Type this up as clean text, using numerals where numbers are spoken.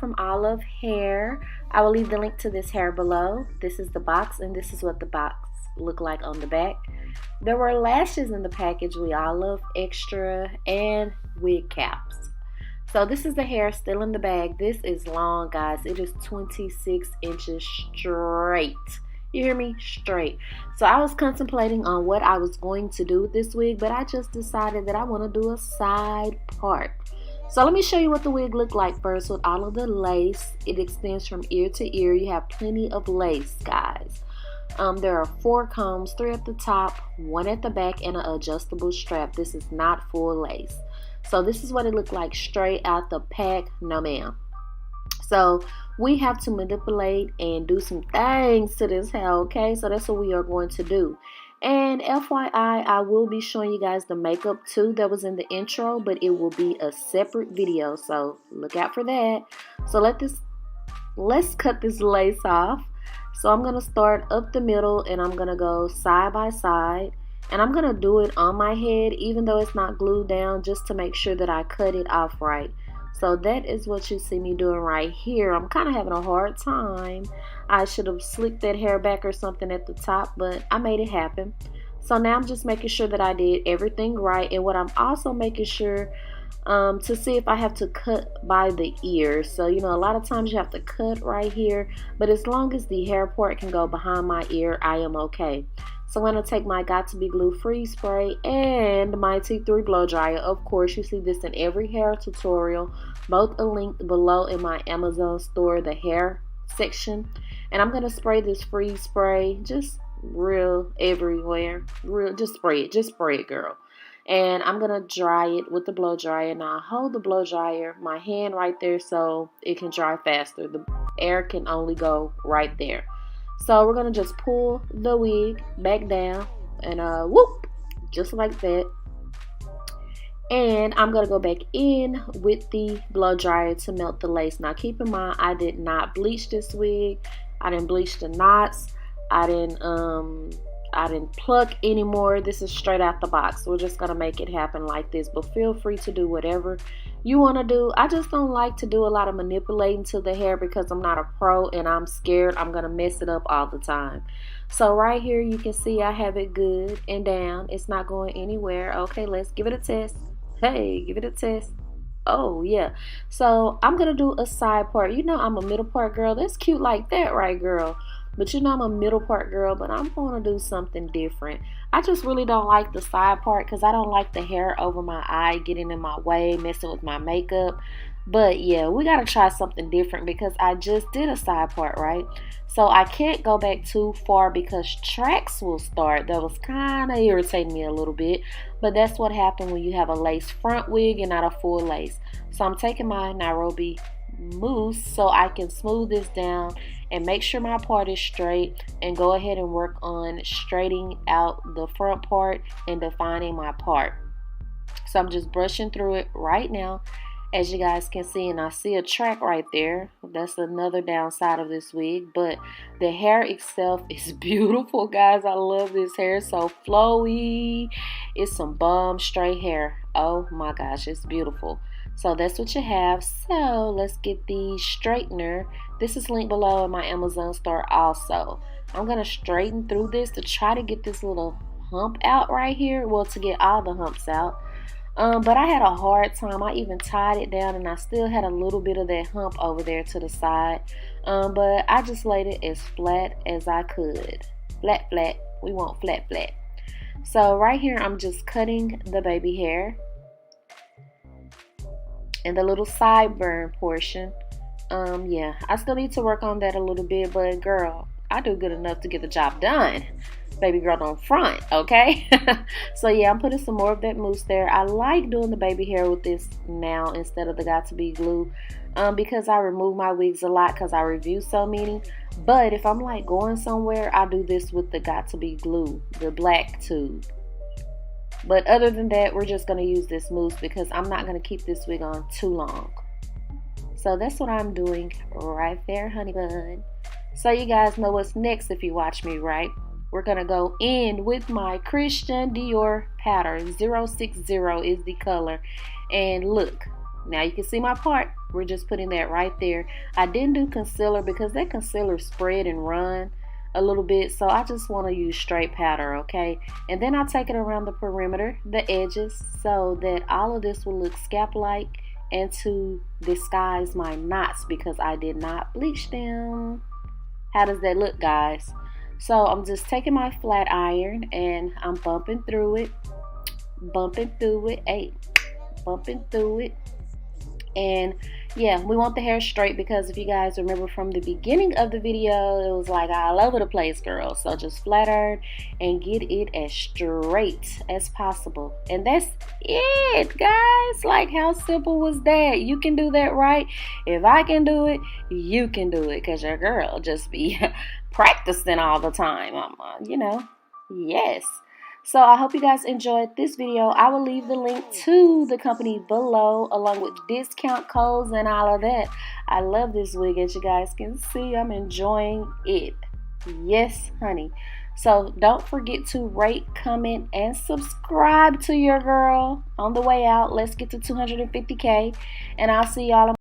from Allove Hair. I will leave the link to this hair below. This is the box, and this is what the box looked like on the back. There were lashes in the package we Allove, extra, and wig caps. So this is the hair still in the bag. This is long, guys. It is 26 inches straight. You hear me? Straight. So I was contemplating on what I was going to do with this wig, but I just decided that I want to do a side part. So let me show you what the wig looked like first with all of the lace. It extends from ear to ear. You have plenty of lace, guys. There are 4 combs, 3 at the top, 1 at the back, and an adjustable strap. This is not full lace. So this is what it looked like straight out the pack. No, ma'am. So we have to manipulate and do some things to this hair, okay? So that's what we are going to do. And FYI, I will be showing you guys the makeup too that was in the intro, but it will be a separate video, so look out for that. So let's cut this lace off. So I'm going to start up the middle and I'm going to go side by side. And I'm going to do it on my head even though it's not glued down, just to make sure that I cut it off right. So that is what you see me doing right here. I'm kind of having a hard time. I should have slicked that hair back or something at the top, but I made it happen. So now I'm just making sure that I did everything right. And what I'm also making sure to see if I have to cut by the ear. So, you know, a lot of times you have to cut right here, but as long as the hair part can go behind my ear, I am okay. So I'm going to take my Got To Be Glue Freeze Spray and my T3 Blow Dryer. Of course, you see this in every hair tutorial. Both are linked below in my Amazon store, the hair section. And I'm going to spray this freeze spray just real everywhere. Just spray it, girl. And I'm going to dry it with the blow dryer. Now, I hold the blow dryer, my hand right there so it can dry faster. The air can only go right there. So we're going to just pull the wig back down and whoop, just like that. And I'm going to go back in with the blow dryer to melt the lace. Now keep in mind, I did not bleach this wig. I didn't bleach the knots. I didn't pluck anymore. This is straight out the box. We're just going to make it happen like this. But feel free to do whatever you want to do. I just don't like to do a lot of manipulating to the hair because I'm not a pro and I'm scared I'm going to mess it up all the time. So right here you can see I have it good and down. It's not going anywhere. Okay, let's give it a test. Hey, give it a test. Oh yeah. So I'm going to do a side part. You know I'm a middle part girl. That's cute like that, right, girl? But you know I'm a middle part girl, but I'm going to do something different. I just really don't like the side part because I don't like the hair over my eye getting in my way, messing with my makeup. But yeah, we got to try something different because I just did a side part, right? So I can't go back too far because tracks will start. That was kind of irritating me a little bit. But that's what happened when you have a lace front wig and not a full lace. So I'm taking my Nairobi mousse so I can smooth this down and make sure my part is straight and go ahead and work on straightening out the front part and defining my part. So I'm just brushing through it right now, as you guys can see, and I see a track right there. That's another downside of this wig, but the hair itself is beautiful, guys. I love this hair. So flowy. It's some bomb straight hair. Oh my gosh, it's beautiful. So that's what you have. So let's get the straightener. This is linked below in my Amazon store also. I'm going to straighten through this to try to get this little hump out right here. Well, to get all the humps out. But I had a hard time. I even tied it down and I still had a little bit of that hump over there to the side. But I just laid it as flat as I could. Flat, flat. We want flat, flat. So right here, I'm just cutting the baby hair. And the little sideburn portion, yeah, I still need to work on that a little bit, but girl, I do good enough to get the job done. Baby girl on front, okay? So yeah, I'm putting some more of that mousse there. I like doing the baby hair with this now instead of the Got To Be Glue, because I remove my wigs a lot because I review so many. But if I'm like going somewhere, I do this with the Got To Be Glue, the black tube. But other than that, we're just going to use this mousse because I'm not going to keep this wig on too long. So that's what I'm doing right there, honey bun. So you guys know what's next if you watch me, right? We're going to go in with my Christian Dior powder. 060 is the color. And look, Now you can see my part. We're just putting that right there. I didn't do concealer because that concealer spread and run a little bit, so I just want to use straight powder, okay? And then I take it around the perimeter, the edges, so that all of this will look scalp-like and to disguise my knots because I did not bleach them. How does that look, guys? So I'm just taking my flat iron and I'm bumping through it, hey, bumping through it. And yeah, we want the hair straight because if you guys remember from the beginning of the video, it was like all over the place, girls. So just flat iron and get it as straight as possible. And that's it, guys. Like, how simple was that? You can do that, right? If I can do it, you can do it, because your girl just be practicing all the time. Yes. So I hope you guys enjoyed this video. I will leave the link to the company below along with discount codes and all of that. I love this wig, as you guys can see. I'm enjoying it. Yes, honey. So don't forget to rate, comment, and subscribe to your girl on the way out. Let's get to 250K. And I'll see y'all